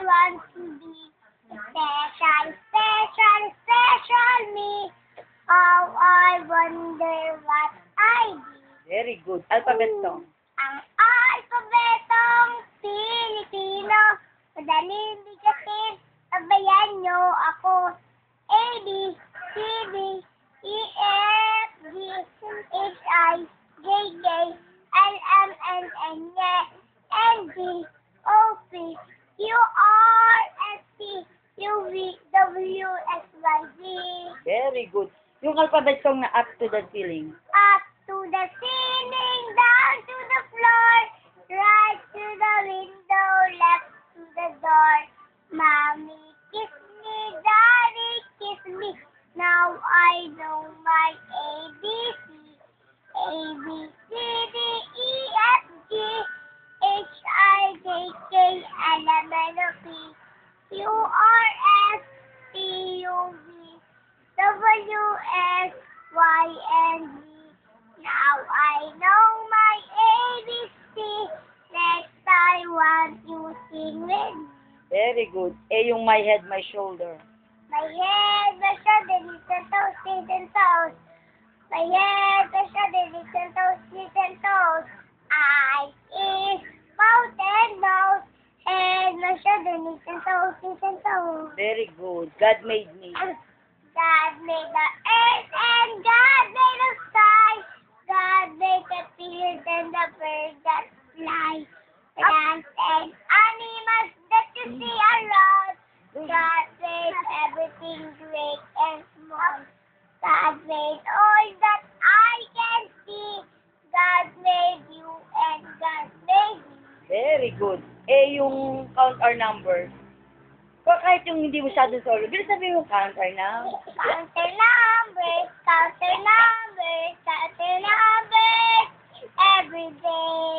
want to be special, special, special me. Oh, I wonder what I did. Very good. Alphabet song. Ang alphabetong Pilipino, madaling bigatin, sabayan nyo ako. A, B, C, D, E, F, G, H, I, J, K, L, M, N, N, N, G, O, P, Q, R, S, T, U, V, W, X, Y, Z. Very good. Yung alphabet song na Up to the Ceiling. Up to the ceiling, down to the floor, right to the window, left to the door. Mommy, kiss me, daddy, kiss me. Now I know my ABC. A, B, C, D, E, F, G, H, I, J, K, L, M, N, O, P, Q, R, S, T, U, V, W, X, Y, and Z. Now I know my ABC. Next I want you sing with me. Very good. A yung My Head, My Shoulder. My head, my shoulder, little toes, little toes. My head, my shoulder, little toes, little toes. Eyes, ears, mouth, and nose. Head, my shoulder, little toes, little toes. Very good. God made me. God made the earth and God made the sky. God made the fields and the birds that fly. Plants and animals that you see around. God made everything great and small. God made all that I can see. God made you and God made me. Very good. A yung Count Our Numbers. Kahit yung hindi masyado solo, bilis sabihin mo count our numbers. Counter numbers, counter numbers, counter numbers. Every day